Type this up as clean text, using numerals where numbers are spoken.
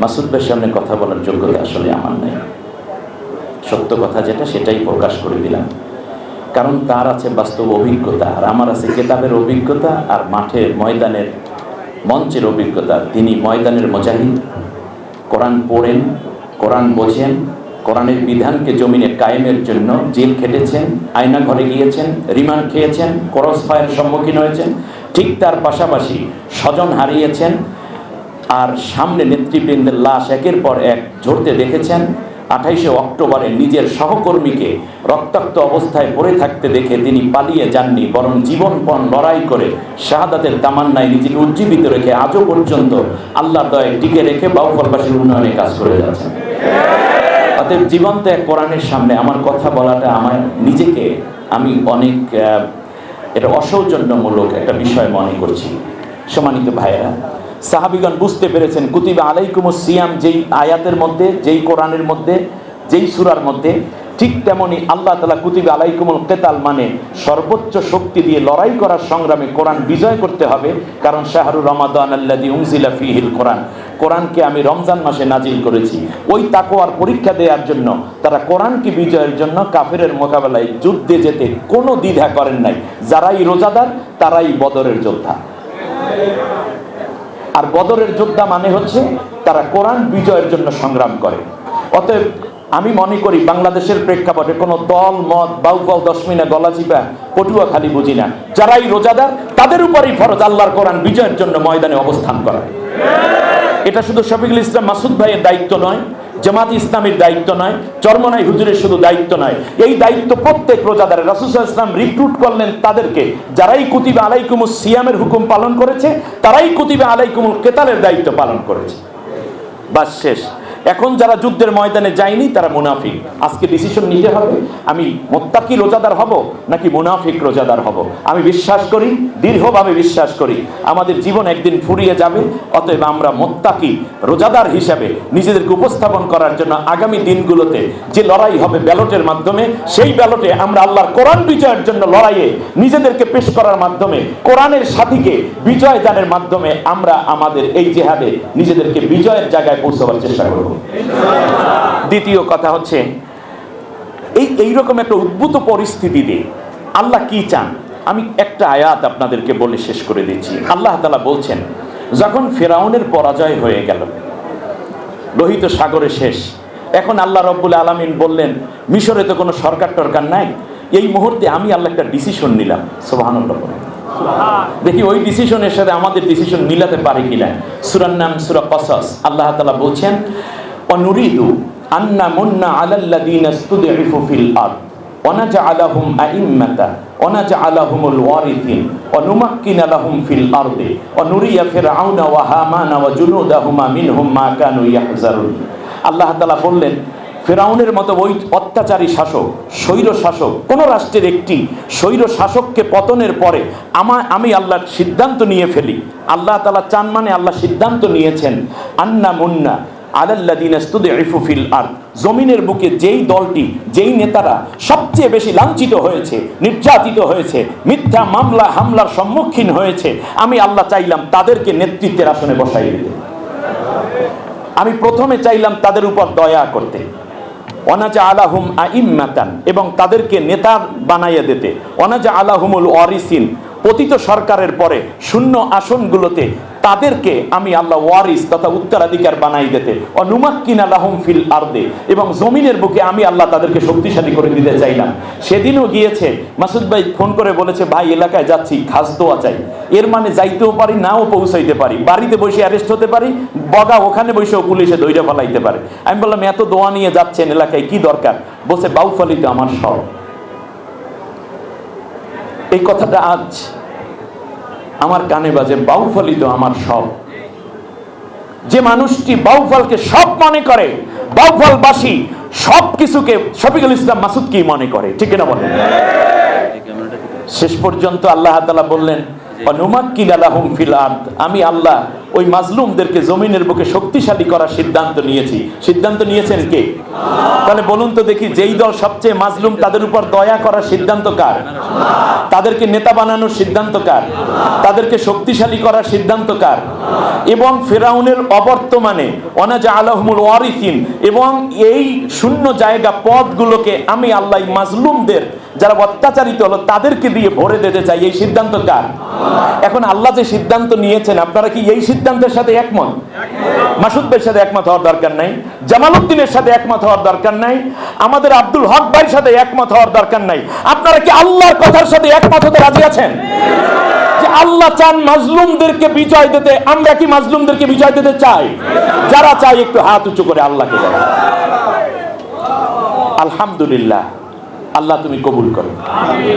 মাসুদ ভাইয়ের সামনে কথা বলার যোগ্যতা আসলে আমার নেই। সত্য কথা যেটা সেটাই প্রকাশ করে দিলাম, কারণ তার আছে বাস্তব অভিজ্ঞতা, আর আমার আছে কেতাবের অভিজ্ঞতা আর মাঠের ময়দানের মঞ্চের অভিজ্ঞতা। তিনি ময়দানের মুজাহিদ, কোরআন পড়েন, কোরআন বোঝেন, কোরআনের বিধানকে জমিনে কায়েমের জন্য জেল খেটেছেন, আয়না ঘরে গিয়েছেন, রিমান্ড খেয়েছেন, ক্রস ফায়ার সম্মুখীন হয়েছেন। ঠিক তার পাশাপাশি স্বজন হারিয়েছেন, আর সামনে নেতৃবৃন্দের লাশ একের পর এক ঝরতে দেখেছেন। 28শে অক্টোবরে নিজের সহকর্মীকে রক্তাক্ত অবস্থায় পড়ে থাকতে দেখে তিনি পালিয়ে যাননি, বরং জীবনপণ লড়াই করে শাহাদাতের তামান্নায় নিজেকে উজ্জীবিত রেখে আজও পর্যন্ত আল্লাহর দয়ায় টিকে রেখে বাউফলবাসীর উন্নয়নে কাজ করে যাচ্ছেন। অতএব জীবন্ত এক কোরআনের সামনে আমার কথা বলাটা আমার নিজেকে আমি অনেক এটা অসৌজন্যমূলক একটা বিষয় মনে করছি। সম্মানিত ভাইয়েরা, সাহাবিগণ বুঝতে পেরেছেন কুতিবা আলাইকুমুস সিয়াম যেই আয়াতের মধ্যে, যেই কোরআনের মধ্যে, যেই সূরার মধ্যে, ঠিক তেমনি আল্লাহ তাআলা কুতিবা আলাইকুমুল কিতাল মানে সর্বোচ্চ শক্তি দিয়ে লড়াই করার সংগ্রামে কোরআন বিজয় করতে হবে। কারণ শাহরুর রমাদান আল্লাযী উনজিলা ফীহিল কোরআন, কোরআনকে আমি রমজান মাসে নাজিল করেছি। ওই তাকওয়ার পরীক্ষা দেওয়ার জন্য তারা কোরআনকে বিজয়ের জন্য কাফেরের মোকাবেলায় যুদ্ধে যেতে কোনো দ্বিধা করেন নাই। যারাই রোজাদার তারাই বদরের যোদ্ধা। আর বদরের যোদ্ধা মানে হচ্ছে তারা কোরআন বিজয়ের জন্য সংগ্রাম করে। অতএব আমি মনে করি বাংলাদেশের প্রেক্ষাপটে কোনো দল মত বাউফল দশমিনা গলাচিপা পটুয়া খালি বুঝি না, যারাই রোজাদার তাদের উপরই ফরজ আল্লাহর কোরআন বিজয়ের জন্য ময়দানে অবস্থান করা। এটা শুধু শফিকুল ইসলাম মাসুদ ভাইয়ের দায়িত্ব নয়, জামাত ইসলামের দায়িত্ব নয়, চরমনাই হুজুরের শুধু দায়িত্ব নয়, এই দায়িত্ব প্রত্যেক রোজাদারের। রাসূল সাল্লাল্লাহু আলাইহি ওয়াসাল্লাম রিক্রুট করলেন তাদেরকে, যারাই কুতিবা আলাইকুমুস সিয়ামের হুকুম পালন করেছে তারাই কুতিবা আলাইকুমুল কিতালের দায়িত্ব পালন করেছে। বাস শেষ। এখন যারা যুদ্ধের ময়দানে যায়নি তারা মুনাফিক। আজকে ডিসিশন নিতে হবে, আমি মুত্তাকি রোজাদার হব নাকি মুনাফিক রোজাদার হব। আমি বিশ্বাস করি, দৃঢ়ভাবে বিশ্বাস করি, আমাদের জীবন একদিন ফুরিয়ে যাবে। অতএব আমরা মুত্তাকি রোজাদার হিসাবে নিজেদেরকে উপস্থাপন করার জন্য আগামী দিনগুলোতে যে লড়াই হবে ব্যালটের মাধ্যমে, সেই ব্যালটে আমরা আল্লাহর কোরআন বিজয়ের জন্য লড়াইয়ে নিজেদেরকে পেশ করার মাধ্যমে, কোরআনের সাথীকে বিজয় দানের মাধ্যমে আমরা আমাদের এই জিহাদে নিজেদেরকে বিজয়ের জায়গায় পৌঁছাবার চেষ্টা করব। দ্বিতীয় কথা হচ্ছে এইরকম একটা উদ্ভূত পরিস্থিতিতে আল্লাহ কি চান, আমি একটা আয়াত আপনাদেরকে বলে শেষ করে দিচ্ছি। আল্লাহ তাআলা বলছেন, যখন ফেরাউনের পরাজয় হয়ে গেল, লোহিত সাগরে শেষ, এখন আল্লাহ রব্বুল আলামিন বললেন মিশরে তো কোনো সরকার টরকার নাই, এই মুহূর্তে আমি আল্লাহ একটা ডিসিশন নিলাম। সুবহানাল্লাহ। দেখি ওই ডিসিশনের সাথে আমাদের ডিসিশন মিলাতে পারে কিনা। সূরার নাম সূরা কসস। আল্লাহ তাআলা বলছেন, অনুরিদু আন্না মুন্না আলাল্লাযীনা ইসতুদঈফু ফিল আরদ ওয়া নাজআলাহুম আইম্মাতা ওয়া নাজআলাহুমুল ওয়ারিসিন ওয়া নুমাক্কিনা লাহুম ফিল আরদি ওয়া নুরিয়া ফিরআউনা ওয়া হামানা ওয়া জুনুদাহুমা মিনহুম মা কানু ইয়াহজারুন। আল্লাহ তাআলা বললেন, ফেরাউনের মতো ওই অত্যাচারী শাসক, স্বৈর শাসক, কোন রাষ্ট্রের একটি স্বৈর শাসককে পতনের পরে আমি আল্লাহর সিদ্ধান্ত নিয়ে ফেলি। আল্লাহ তাআলা চান মানে আল্লাহ সিদ্ধান্ত নিয়েছেন, আন্না মুন্না আলাল্লাযীনা ইসতুদঈফু ফিল আরদ, জমিনের বুকে যেই দলটি, যেই নেতারা সবচেয়ে বেশি লাঞ্ছিত হয়েছে, নির্যাতিত হয়েছে, মিথ্যা মামলা হামলার সম্মুখীন হয়েছে, আমি আল্লাহ চাইলাম তাদেরকে নেতৃত্বের আসনে বসাই দিতে। আমি প্রথমে চাইলাম তাদের উপর দয়া করতে, ওয়ানাজআলাহুম আইম্মাতান, এবং তাদেরকে নেতা বানাইয়া দিতে, ওয়ানাজআলাহুমুল ওয়ারিসিন, পতিত সরকারের পরে শূন্য আসনগুলোতে তাদেরকে আমি আল্লাহ ওয়ারিস তথা উত্তরাধিকার বানাই দিতে, অনুমাক্কিনা লাহুম ফিল আরদে, এবং জমিনের বুকে আমি আল্লাহ তাদেরকে শক্তিশালী করে দিতে চাইলাম। সেদিনও গিয়েছে মাসুদ ভাই ফোন করে বলেছে, ভাই এলাকায় যাচ্ছি, খাস দোয়া চাই। এর মানে যাইতেও পারি, নাও পৌঁছাইতে পারি, বাড়িতে বসে অ্যারেস্ট হতে পারি, বগা ওখানে বসেও পুলিশে দইরা ফেলাইতে পারে। আমি বললাম, এত দোয়া নিয়ে যাচ্ছেন এলাকায়, কি দরকার? বলছে, বাউফালি তো আমার সব। এই কথাটা আজ আমার কানে বাজে, বাউফালি তো আমার সব। যে মানুষটি বাউফলকে সব মনে করে, বাউফলবাসী সব কিছুকে শফিকুল ইসলাম মাসুদ কি মনে করে, ঠিক না বলেন? শেষ পর্যন্ত আল্লাহ তাআলা বললেন, অনুমাক্কিনা লাহুম ফিল আরদ, আমি আল্লাহ ওই মাজলুমদেরকে জমিনের বুকে শক্তিশালী করার সিদ্ধান্ত নিয়েছি। সিদ্ধান্ত নিয়েছেন কে? তাহলে বলুন তো দেখি, যেই দল সবচেয়ে মাজলুম তাদের উপর দয়া করার সিদ্ধান্ত কার? তাদেরকে নেতা বানানোর সিদ্ধান্ত কার? তাদেরকে শক্তিশালী করার সিদ্ধান্ত কার? এবং ফেরাউনের অবর্তমানে ওয়ানাজআলাহুমুল ওয়ারিসিন, এবং এই শূন্য জায়গা পদগুলোকে আমি আল্লাহ মাজলুমদের যারা অত্যাচারিত হলো তাদেরকে দিয়ে ভরে দিতে চাই, এই সিদ্ধান্ত কার? এখন আল্লাহ যে সিদ্ধান্ত নিয়েছেন, আপনারা কি এই সিদ্ধান্তের সাথে একমত? মাসুদ ভাইয়ের সাথে একমত হওয়ার দরকার নাই, জামাল উদ্দিনের সাথে একমত হওয়ার দরকার নাই, আমাদের আব্দুল হক ভাইয়ের সাথে একমত হওয়ার দরকার নাই। আপনারা কি আল্লাহর কথার সাথে একমত হতে রাজি আছেন যে আল্লাহ চান মাজলুমদেরকে বিজয় দিতে? আমরা কি মাজলুমদেরকে বিজয় দিতে চাই? যারা চাই একটু হাত উঁচু করে আল্লাহকে দেয়। আলহামদুলিল্লাহ, আল্লাহ তুমি কবুল করো।